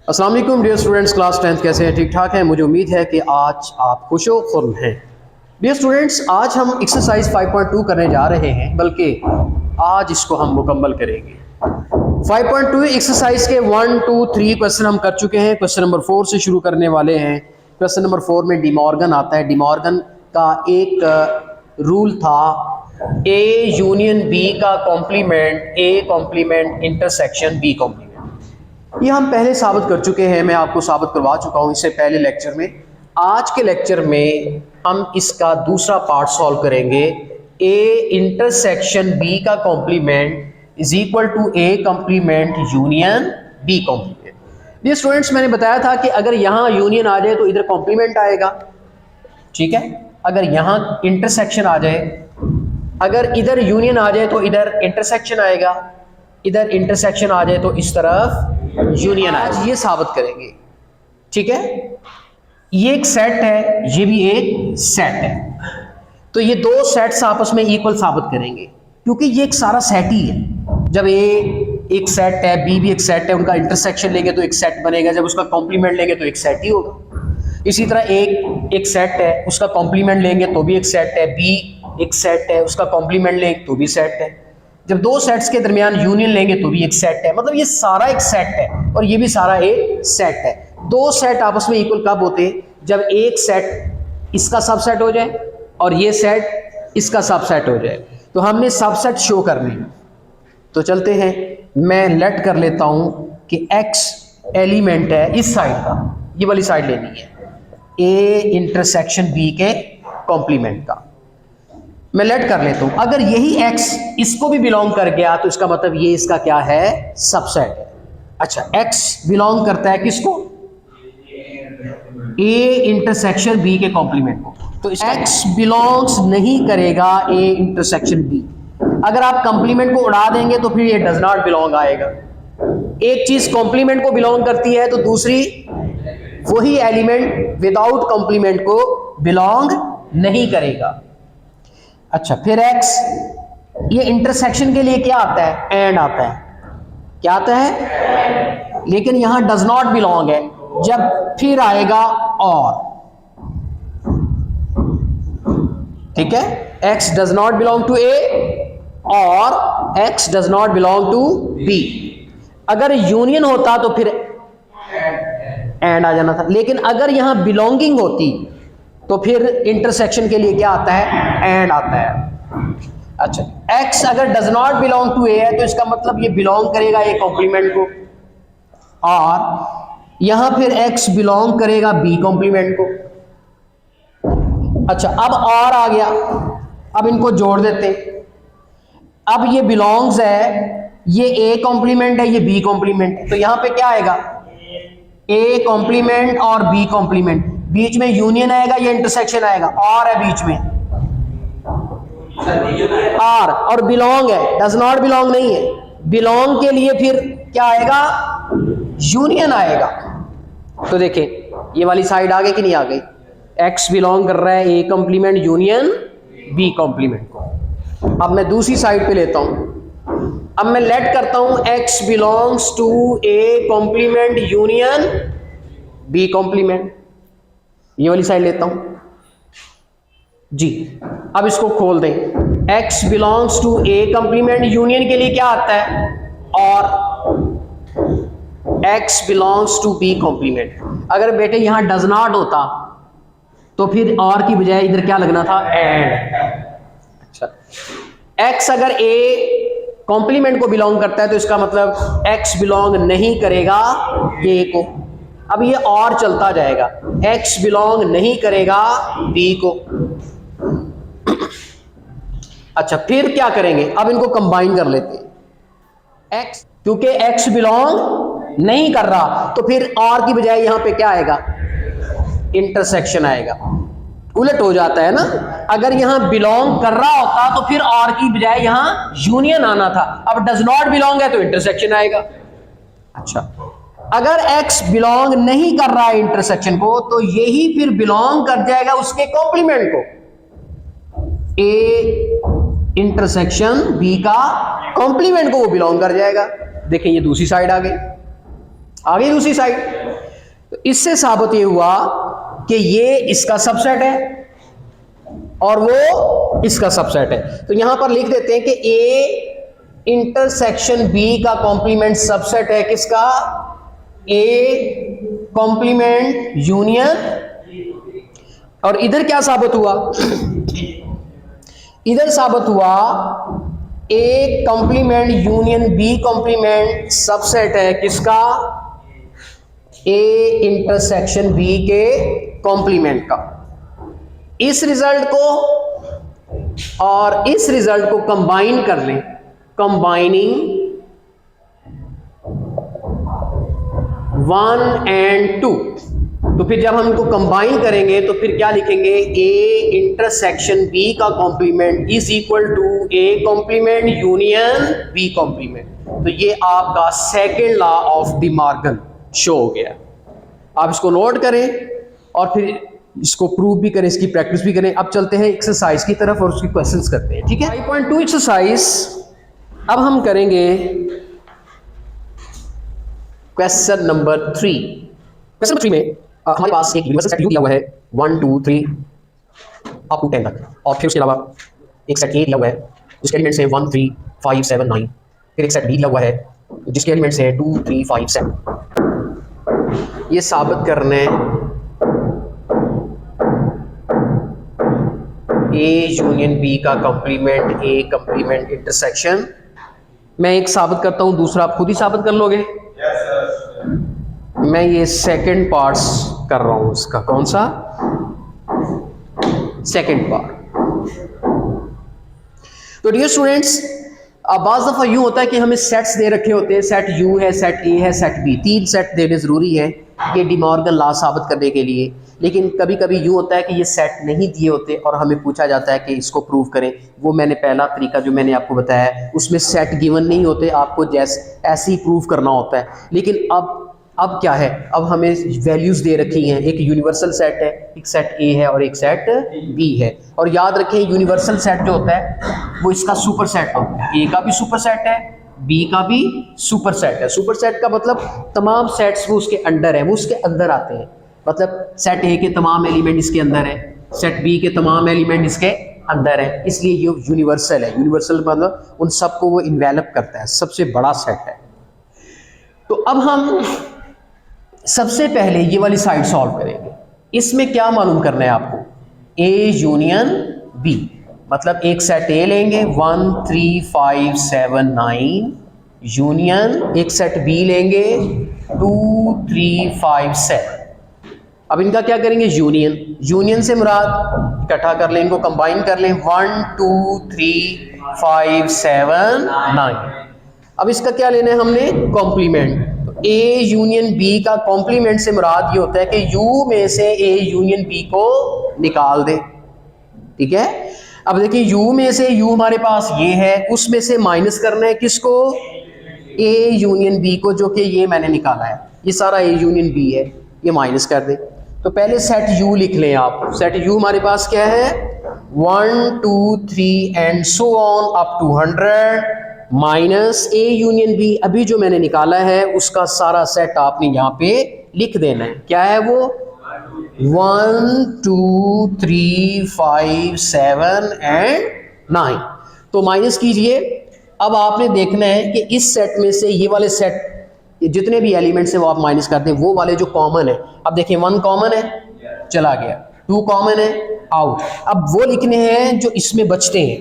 अस्सलाम वालेकुम dear students, class 10th कैसे हैं? ठीक ठाक हैं। मुझे उम्मीद है कि आज आप खुशो खुर्म हैं। डियर स्टूडेंट्स, आज हम एक्सरसाइज 5.2 करने जा रहे हैं, बल्कि आज इसको हम मुकम्मल करेंगे। 5.2 एक्सरसाइज के 1, 2, 3 क्वेश्चन हम कर चुके हैं। क्वेश्चन नंबर 4 से शुरू करने वाले हैं। क्वेश्चन नंबर 4 में डिमॉर्गन आता है। डिमॉर्गन का एक रूल था, ए यूनियन बी का complement A complement intersection B complement. ये हम पहले साबित कर चुके हैं, मैं आपको साबित करवा चुका हूँ इससे पहले लेक्चर में। आज के लेक्चर में हम इसका दूसरा पार्ट सॉल्व करेंगे। ए इंटरसेक्शन बी का complement is equal to A complement union B complement. ये स्टूडेंट्स, मैंने बताया था कि अगर यहाँ यूनियन आ जाए तो इधर कॉम्प्लीमेंट आएगा, ठीक है। अगर यहाँ इंटरसेक्शन आ जाए, अगर इधर यूनियन आ जाए तो इधर इंटरसेक्शन आएगा, इधर इंटरसेक्शन आ जाए तो इस तरफ यूनियन आएगा। ये साबित करेंगे, ठीक है। ये एक सेट है, ये भी एक सेट है, तो ये दो सेट्स आपस में इक्वल साबित करेंगे, क्योंकि ये एक सारा सेट ही है। जब ए एक सेट है, बी भी एक सेट है, उनका इंटरसेक्शन लेंगे तो एक सेट बनेगा, जब उसका कॉम्प्लीमेंट लेंगे तो एक सेट ही होगा। इसी तरह एक सेट है, उसका कॉम्प्लीमेंट लेंगे तो भी एक सेट है, बी एक सेट है, उसका कॉम्प्लीमेंट लेंगे तो भी सेट है। जब दो सेट्स के दरमियान यूनियन लेंगे तो भी एक सेट है। मतलब ये सारा एक सेट है और ये भी सारा एक सेट है। दो सेट आपस में इक्वल कब होते हैं? जब एक सेट इसका सबसेट हो जाए और ये सेट इसका सबसेट हो जाए। तो हमने सबसेट शो करने हैं, तो चलते हैं। मैं लेट कर लेता हूं कि x एलिमेंट है इस साइड का, ये वाली साइड लेनी है, a इंटरसेक्शन b के कॉम्प्लीमेंट का मैं लेट कर लेता हूं। अगर यही x इसको भी बिलोंग कर गया तो इसका मतलब ये इसका क्या है? सबसेट है। अच्छा, x बिलोंग करता है किसको? a इंटरसेक्शन b के कॉम्प्लीमेंट को। तो x बिलोंग्स नहीं करेगा a इंटरसेक्शन b। अगर आप कॉम्प्लीमेंट को उड़ा देंगे तो फिर ये डज नॉट बिलोंग आएगा। एक चीज कॉम्प्लीमेंट को बिलोंग करती है तो दूसरी वही एलिमेंट विदाउट कॉम्प्लीमेंट को बिलोंग नहीं करेगा। अच्छा, फिर x ये इंटरसेक्शन के लिए क्या आता है? एंड आता है। क्या आता है? लेकिन यहां डज नॉट बिलोंग है, जब फिर आएगा और, ठीक है। x does not belong to a और x does not belong to b। अगर यूनियन होता तो फिर एंड आ जाना था, लेकिन अगर यहां बिलोंगिंग होती तो फिर इंटरसेक्शन के लिए क्या आता है? एंड आता है। अच्छा, x अगर does not belong to a है तो इसका मतलब ये बिलोंग करेगा a कॉम्प्लीमेंट को, और यहां फिर x बिलोंग करेगा b कॉम्प्लीमेंट को। अच्छा, अब और आ गया, अब इनको जोड़ देते। अब ये बिलोंग्स है, ये a कॉम्प्लीमेंट है, ये b कॉम्प्लीमेंट है, तो यहां पे क्या आएगा? a कॉम्प्लीमेंट और b कॉम्प्लीमेंट। बीच में यूनियन आएगा या इंटरसेक्शन आएगा? और है बीच में, और बिलोंग है, डज नॉट बिलोंग नहीं है। बिलोंग के लिए फिर क्या आएगा? यूनियन आएगा। तो देखें, ये वाली साइड आ गई कि नहीं आ गई? x बिलोंग कर रहा है a complement union b complement को। अब मैं दूसरी साइड पे लेता हूं, अब मैं लेट करता हूं x belongs to a complement union b complement. ये वाली साइड लेता हूं जी। अब इसको खोल दें। x belongs to a complement union के लिए क्या आता है? और x belongs to b complement. अगर बेटे यहां डज नॉट होता तो फिर और की बजाय इधर क्या लगना था? एंड। अच्छा, x अगर a कॉम्प्लीमेंट को बिलोंग करता है तो इसका मतलब x बिलोंग नहीं करेगा a को। अब ये और चलता जाएगा, x बिलोंग नहीं करेगा b को। अच्छा, फिर क्या करेंगे? अब इनको कंबाइन कर लेते हैं। x, क्योंकि x बिलोंग नहीं कर रहा तो फिर और की बजाय यहां पे क्या आएगा? इंटरसेक्शन आएगा। उलट हो जाता है ना, अगर यहां बिलोंग कर रहा होता तो फिर और की बजाय यहां यूनियन आना था। अब डज नॉट बिलोंग है तो इंटरसेक्शन आएगा। अच्छा, अगर x बिलोंग नहीं कर रहा है इंटरसेक्शन को तो यही फिर बिलोंग कर जाएगा उसके कॉम्प्लीमेंट को, a इंटरसेक्शन b का कॉम्प्लीमेंट को वो बिलोंग कर जाएगा। देखिए, ये दूसरी साइड आ गई दूसरी साइड। तो इससे साबित ये हुआ कि ये इसका सबसेट है और वो इसका सबसेट है। तो यहां पर लिख देते हैं कि ए इंटरसेक्शन बी का कॉम्प्लीमेंट सबसेट है किसका? A complement union. और इधर क्या साबित हुआ? इधर साबित हुआ A complement union B complement subset है किसका? ए इंटरसेक्शन बी के कॉम्प्लीमेंट का। इस रिजल्ट को और इस रिजल्ट को कंबाइन कर लें, कंबाइनिंग 1 and 2। तो फिर जब हम इनको कंबाइन करेंगे तो फिर क्या लिखेंगे? ए इंटरसेक्शन बी का complement is equal to A complement union B complement. तो ये आपका second law of De Morgan show हो गया। आप इसको नोट करें और फिर इसको प्रूव भी करें, इसकी प्रैक्टिस भी करें। अब चलते हैं एक्सरसाइज की तरफ और उसकी क्वेश्चंस करते हैं, ठीक है। 5.2 एक्सरसाइज अब हम करेंगे क्वेश्चन नंबर 3। क्वेश्चन नंबर 3 में हमारे पास एक यूनिवर्सल सेट यू दिया हुआ है 1 2 3 अप टू 10 तक, और फिर उसके अलावा एक सेट ए दिया हुआ है जिसके एलिमेंट्स हैं 1 3 5 7 9। फिर एक सेट बी दिया हुआ है जिसके एलिमेंट्स हैं 2 3 5 7। ये साबित करने ए यूनियन बी का कॉम्प्लीमेंट ए कॉम्प्लीमेंट इंटरसेक्शन। मैं एक साबित करता हूं, दूसरा आप खुद ही साबित कर लोगे। मैं ये सेकंड पार्ट्स कर रहा हूं इसका। कौन सा? Second part. तो डियर स्टूडेंट्स, अब बाज़ दफ़ा यूँ होता है कि हमें सेट्स दे रखे होते हैं, सेट यू है, सेट ए है, सेट बी। 3 सेट देने ज़रूरी है ये डी मॉर्गन लॉ साबित करने के लिए। लेकिन कभी कभी यूँ होता है कि ये सेट नहीं दिए होते और हमें पूछा जाता है कि इसको प्रूव करें। वो मैंने पहला तरीका जो मैंने आपको बताया उसमें सेट गिवन नहीं होते, आपको जैसे ऐसे ही प्रूव करना होता है। लेकिन अब क्या है? अब हमें वैल्यूज़ दे रखी हैं। एक यूनिवर्सल सेट है, एक सेट ए है और एक सेट बी है। और याद रखें यूनिवर्सल सेट जो होता है वो इसका सुपर सेट होता है। ए का भी सुपर सेट है, बी का भी सुपर सेट है। सुपर सेट का मतलब तमाम सेट्स वो उसके अंडर है, वो उसके अंदर आते हैं। मतलब सेट ए के तमाम एलिमेंट इसके अंदर है, सेट बी के तमाम एलिमेंट इसके अंदर है, इसलिए ये यूनिवर्सल है। यूनिवर्सल मतलब उन सबको वो इन्वेलप करता है, सबसे बड़ा सेट है। तो अब हम सबसे पहले ये वाली साइड सॉल्व करेंगे। इसमें क्या मालूम करना है आपको? ए यूनियन बी, मतलब एक सेट ए लेंगे 1 3 5 7 9 यूनियन एक सेट बी लेंगे 2 3 5 7। अब इनका क्या करेंगे? यूनियन। यूनियन से मुराद इकट्ठा कर लें, इनको कंबाइन कर लें 1 2 3 5 7 9। अब इसका क्या लेना है हमने? कॉम्प्लीमेंट। ए यूनियन बी का कॉम्प्लीमेंट से मुराद ये होता है कि यू में से ए यूनियन बी को निकाल दे, ठीक है। अब देखिए यू में से यू हमारे पास ये है, उसमें से माइनस करना है किसको? ए यूनियन बी को, जो कि ये मैंने निकाला है। ये सारा ए यूनियन बी है, ये माइनस कर दे। तो पहले सेट यू लिख लें आप। सेट यू हमारे पास क्या है? 1 2 3 and so on up to 100 minus A union B. अभी जो मैंने निकाला है उसका सारा सेट आपने यहाँ पे लिख देना है। क्या है वो? 1 2 3 5 7 एंड 9। तो माइनस कीजिए। अब आपने देखना है कि इस सेट में से ये वाले सेट जितने भी एलिमेंट्स हैं वो आप माइनस कर दें, वो वाले जो कॉमन है। अब देखिए 1 कॉमन है, चला गया। 2 कॉमन है, आउट। अब वो लिखने हैं जो इसमें बचते हैं।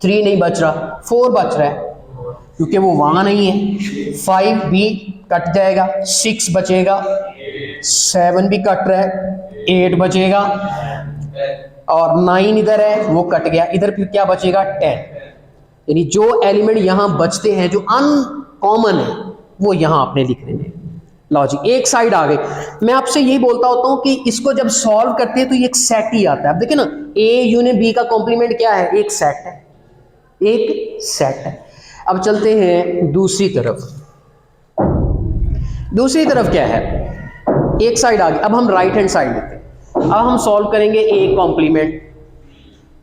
3 नहीं बच रहा, 4 बच रहा है क्योंकि वो वहां नहीं है। 5 भी कट जाएगा, 6 बचेगा, 7 भी कट रहा है, 8 बचेगा, और 9 इधर है वो कट गया। इधर फिर क्या बचेगा? 10। यानी जो एलिमेंट यहां बचते हैं जो अनकॉमन है वो यहां आपने लिखने हैं। लॉजिक एक साइड आ गई। मैं आपसे यही बोलता होता हूं कि इसको जब सॉल्व करते हैं तो ये एक सेट ही आता है। अब देखिए ना, ए यूनियन बी का कॉम्प्लीमेंट क्या है? एक सेट है, एक सेट है। अब चलते हैं दूसरी तरफ। दूसरी तरफ क्या है? एक साइड आ गई। अब हम राइट हैंड साइड लेते हैं। अब हम सॉल्व करेंगे ए कॉम्प्लीमेंट,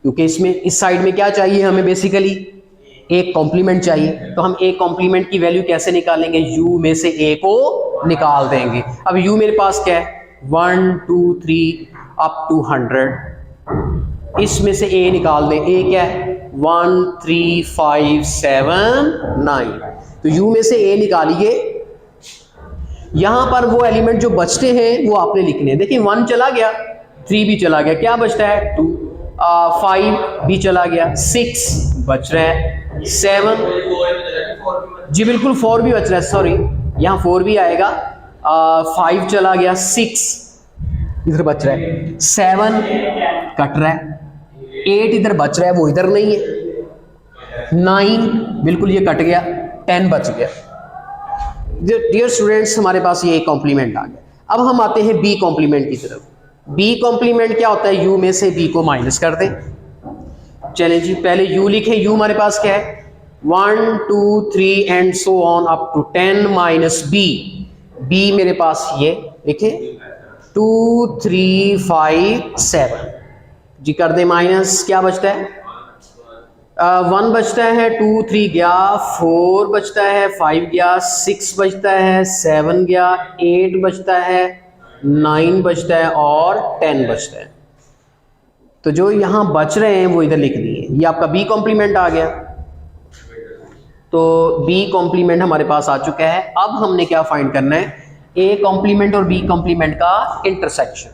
क्योंकि इसमें इस साइड में क्या चाहिए हमें? बेसिकली एक कॉम्प्लीमेंट चाहिए, तो हम एक कॉम्प्लीमेंट की वैल्यू कैसे निकालेंगे? u में से a को निकाल देंगे। अब u मेरे पास क्या है? 1 2 3 अप टू 100, इसमें से a निकाल दें। a क्या है? 1 3 5 7 9, तो u में से a निकालिए। यहां पर वो एलिमेंट जो बचते हैं वो आपने लिखने हैं। देखिए 1 चला गया, 3 भी चला गया, क्या बचता है? 2, 5 भी चला गया, 6 बच रहा है, 7, जी बिल्कुल 4 भी बच रहा है, सॉरी यहाँ 4 भी आएगा, 5 चला गया, 6 इधर बच रहा है, 7 कट रहा है, 8 इधर बच रहा है, वो इधर नहीं है, 9 बिल्कुल ये कट गया, 10 बच गया। डियर स्टूडेंट्स, हमारे पास ये कॉम्प्लीमेंट आ गया। अब हम आते हैं बी कॉम्प्लीमेंट की तरफ। बी कॉम्प्लीमेंट क्या होता है? u में से b को माइनस कर दें। चलें जी, पहले u लिखें। u हमारे पास क्या है? 1 2 3 and so on up to 10 minus b। b मेरे पास ये लिखे 2 3 5 7, जी कर दे माइनस। क्या बचता है? 1 बचता है, 2 3 गया, 4 बचता है, 5 गया, 6 बचता है, 7 गया, 8 बचता है, 9 बचता है और 10 बचता है। तो जो यहाँ बच रहे हैं वो इधर लिख दिए। ये आपका बी कॉम्प्लीमेंट आ गया। तो बी कॉम्प्लीमेंट हमारे पास आ चुका है। अब हमने क्या फाइंड करना है? ए कॉम्प्लीमेंट और बी कॉम्प्लीमेंट का इंटरसेक्शन।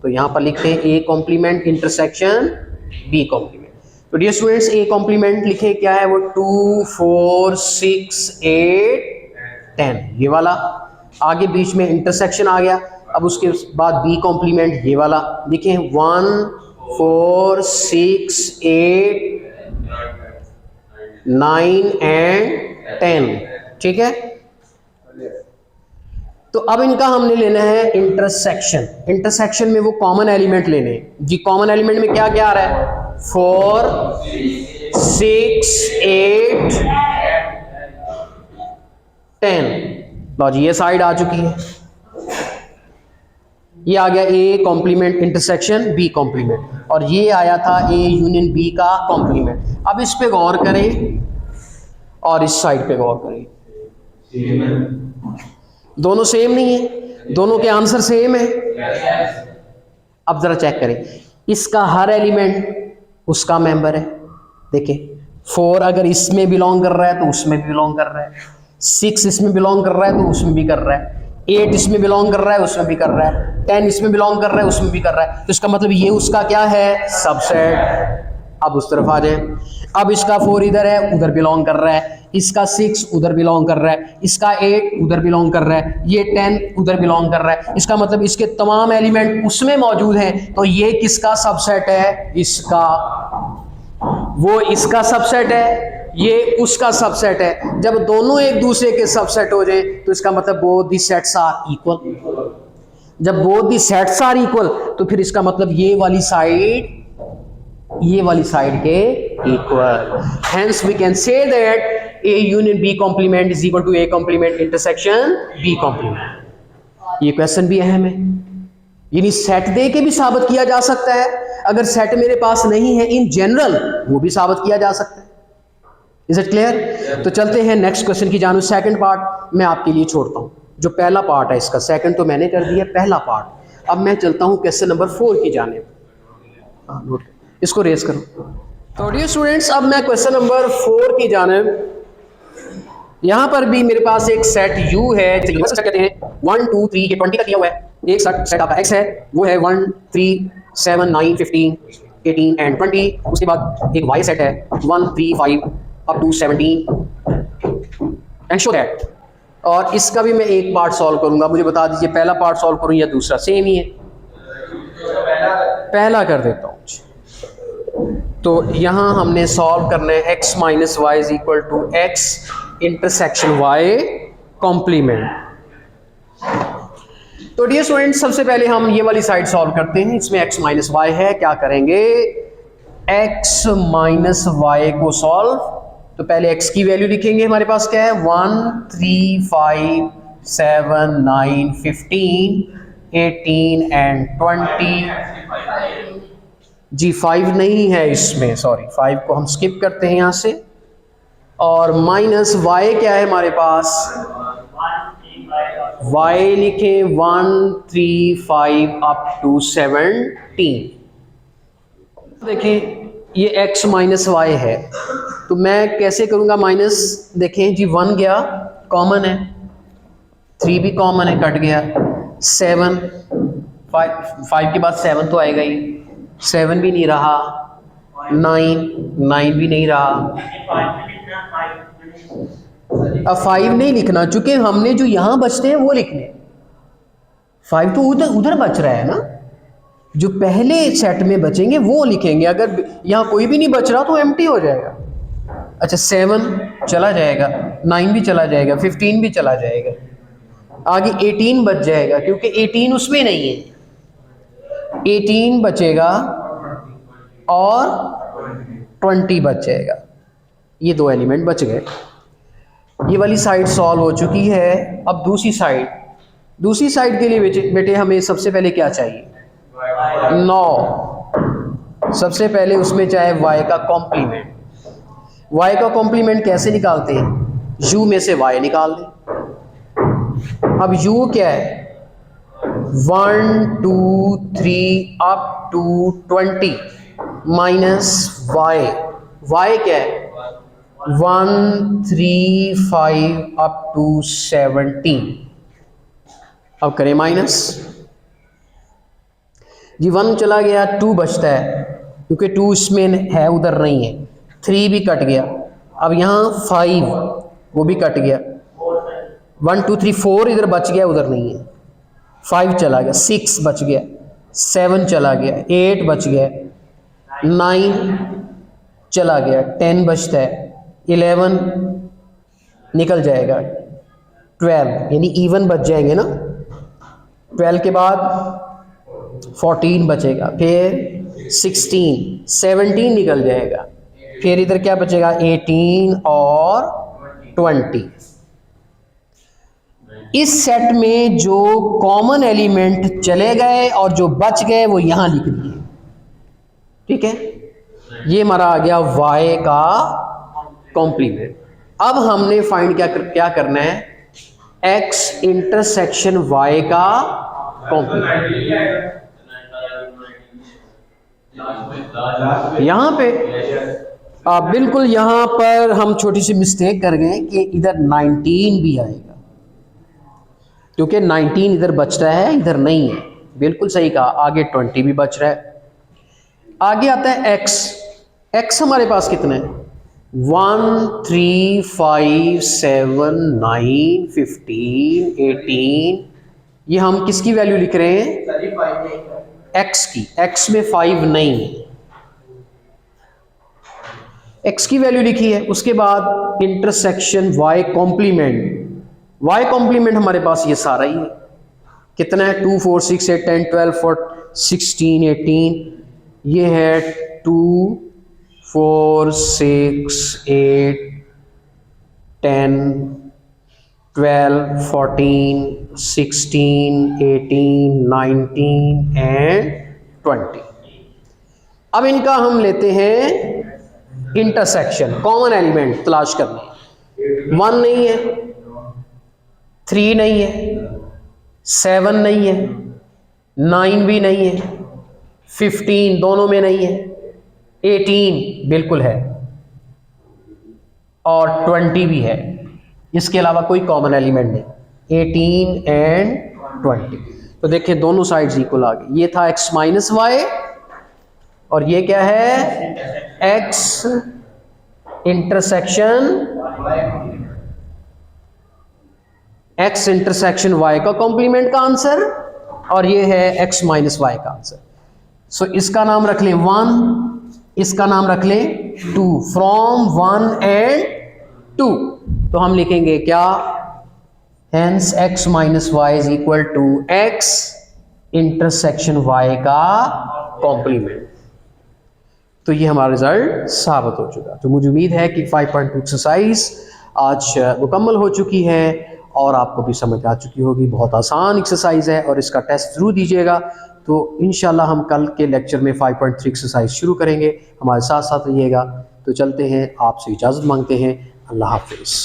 तो यहाँ पर लिखते हैं A complement intersection B complement. तो डियर स्टूडेंट्स, ए कॉम्प्लीमेंट लिखे क्या है? वो 2 4 6 8 10, ये वाला। आगे बीच में इंटरसेक्शन आ गया। अब उसके बाद बी कॉम्प्लीमेंट ये वाला लिखें 1 4 6 8 9 एंड 10, ठीक है। तो अब इनका हमने लेना है इंटरसेक्शन। इंटरसेक्शन में वो कॉमन एलिमेंट लेने हैं जी। कॉमन एलिमेंट में क्या क्या आ रहा है? 4 6 8 10। लो जी, ये साइड आ चुकी है। ये आ गया A complement intersection B complement, और ये आया था ए यूनियन बी का कॉम्प्लीमेंट। अब इस पे गौर करें और इस साइड पे गौर करें। दोनों सेम नहीं है, दोनों के आंसर सेम है। अब जरा चेक करें, इसका हर एलिमेंट उसका मेंबर है। देखिए 4 अगर इसमें बिलोंग कर रहा है तो उसमें भी बिलोंग कर रहा है, 6 इसमें बिलोंग कर रहा है तो उसमें भी कर रहा है, 8 इसमें बिलोंग कर रहा है उसमें भी कर रहा है, 10 इसमें बिलोंग कर रहा है उसमें भी कर रहा है। तो इसका मतलब ये उसका क्या है? सबसेट। अब उस तरफ आ जाए। अब इसका 4 इधर है, उधर बिलोंग कर रहा है, इसका 6 उधर बिलोंग कर रहा है, इसका 8 उधर बिलोंग कर रहा है, ये 10 उधर बिलोंग कर रहा है। इसका मतलब इसके तमाम एलिमेंट उसमें मौजूद हैं। तो ये किसका सबसेट है? इसका। वो इसका सबसेट है, ये उसका सबसेट है। जब दोनों एक दूसरे के सबसेट हो जाए तो इसका मतलब both the sets are equal. जब both the sets are equal तो फिर इसका मतलब ये वाली साइड के equal. Hence we can say that A union B complement is equal to A complement intersection B complement. ये क्वेश्चन भी अहम है, यानी सेट दे के भी साबित किया जा सकता है। अगर सेट मेरे पास नहीं है इन जनरल, वो भी साबित किया जा सकता है। Is it clear? तो चलते हैं नेक्स्ट क्वेश्चन की जानिब। सेकंड पार्ट मैं आपके लिए छोड़ता हूं। जो पहला पार्ट है इसका, सेकंड तो मैंने कर दिया, पहला पार्ट। अब मैं चलता हूं क्वेश्चन नंबर 4 की जानिब। इसको रेस करो। तो डियर स्टूडेंट्स, अब मैं क्वेश्चन नंबर 4 की जानिब, यहां पर भी मेरे पास एक सेट U है, कहते हैं 1 2 3 ये 20 तक दिया हुआ है। एक सेट आपका X है, वो है 1 3 7 9 15 18 एंड 20। उसके बाद एक Y सेट है 1 3 5 up to 17 and show that. और इसका भी मैं एक पार्ट सॉल्व करूंगा। मुझे बता दीजिए पहला पार्ट सॉल्व करूं या दूसरा? सेम ही है, पहला कर देता हूं। तो यहां हमने सॉल्व करना है x minus Y is equal to X intersection y complement. तो डियर स्टूडेंट्स, सबसे पहले हम ये वाली साइड सॉल्व करते हैं। इसमें x माइनस वाई है, क्या करेंगे? x माइनस वाई को सॉल्व। तो पहले x की वैल्यू लिखेंगे। हमारे पास क्या है? 1 3 5 7 9 15 18 एंड 20। जी 5 नहीं है इसमें, सॉरी 5 को हम स्किप करते हैं यहां से। और माइनस वाई क्या है हमारे पास, वाई लिखें 1 3 5 अप टू 17। देखें ये x माइनस वाई है, तो मैं कैसे करूँगा माइनस, देखें जी 1 गया कॉमन है, 3 भी कॉमन है कट गया, 7 5 के बाद 7 तो आएगा ही, 7 भी नहीं रहा, 9 भी नहीं रहा। अब 5 नहीं लिखना, चूंकि हमने जो यहाँ बचते हैं वो लिखने, 5 तो उधर बच रहा है ना, जो पहले सेट में बचेंगे वो लिखेंगे। अगर यहाँ कोई भी नहीं बच रहा तो एम्प्टी हो जाएगा। अच्छा 7 चला जाएगा, 9 भी चला जाएगा, 15 भी चला जाएगा, आगे 18 बच जाएगा, क्योंकि 18 उसमें नहीं है, 18 बचेगा और 20 बच जाएगा। ये दो एलिमेंट बच गए। ये वाली साइड सॉल्व हो चुकी है। अब दूसरी साइड के लिए बेटे हमें सबसे पहले क्या चाहिए, 9। सबसे पहले उसमें चाहे y का कॉम्प्लीमेंट, y का कॉम्प्लीमेंट कैसे निकालते हैं, u में से y निकाल दें। अब u क्या है, 1 2 3 अप टू 20 माइनस y क्या है, 1 3 5 अप टू 17। अब करें माइनस, जी 1 चला गया, 2 बचता है, क्योंकि 2 इसमें है उधर नहीं है, 3 भी कट गया। अब यहाँ 5 वो भी कट गया, 1 2 3 4 इधर बच गया उधर नहीं है, 5 चला गया, 6 बच गया, 7 चला गया, 8 बच गया, 9 चला गया, 10 बचता है, 11 निकल जाएगा, 12 यानी इवन बच जाएंगे ना, 12 के बाद 14 बचेगा, फिर 16 17 निकल जाएगा, फिर इधर क्या बचेगा 18 और 20। इस सेट में जो कॉमन एलिमेंट चले गए और जो बच गए वो यहां लिख दिए, ठीक है। ये हमारा आ गया y का कॉम्प्लीमेंट। अब हमने फाइंड क्या करना है, x इंटरसेक्शन y का कॉम्प्लीमेंट। यहां पे बिल्कुल यहां पर हम छोटी सी मिस्टेक कर गए कि इधर 19 भी आएगा, क्योंकि 19 इधर बच रहा है, इधर नहीं है, बिल्कुल सही कहा। आगे 20 भी बच रहा है। आगे आता है x हमारे पास कितना है, 1 3 5 7 9 15 18। ये हम किसकी वैल्यू लिख रहे हैं, x की। x में 5 नहीं है, x की वैल्यू लिखी है। उसके बाद इंटरसेक्शन y कॉम्प्लीमेंट हमारे पास ये सारा ही है। कितना है, 2 4 6 8 10 12 16 18। ये है 2 4 6 8 10 12 14 16 18 19 एंड 20। अब इनका हम लेते हैं इंटरसेक्शन, कॉमन एलिमेंट तलाश करने। 1 नहीं है, 3 नहीं है, 7 नहीं है, 9 भी नहीं है, 15 दोनों में नहीं है, 18 बिल्कुल है और 20 भी है। इसके अलावा कोई कॉमन एलिमेंट नहीं, 18 एंड 20। तो देखिए दोनों साइड्स इक्वल आ गई। ये था x माइनस वाई और ये क्या है, x इंटरसेक्शन y का कॉम्प्लीमेंट का आंसर, और ये है x माइनस वाई का आंसर। सो इसका नाम रख लें 1, इसका नाम रख लें 2, फ्रॉम 1 एंड 2। तो हम लिखेंगे क्या, hence x minus Y is equal to x intersection y का कॉम्प्लीमेंट। तो ये हमारा रिजल्ट साबित हो चुका। तो मुझे उम्मीद है कि 5.2 एक्सरसाइज आज मुकम्मल हो चुकी है और आपको भी समझ आ चुकी होगी। बहुत आसान एक्सरसाइज है और इसका टेस्ट ज़रूर दीजिएगा। तो इंशाल्लाह हम कल के लेक्चर में 5.3 एक्सरसाइज शुरू करेंगे। हमारे साथ साथ रहिएगा। तो चलते हैं, आपसे इजाज़त मांगते हैं। अल्लाह हाफिज़।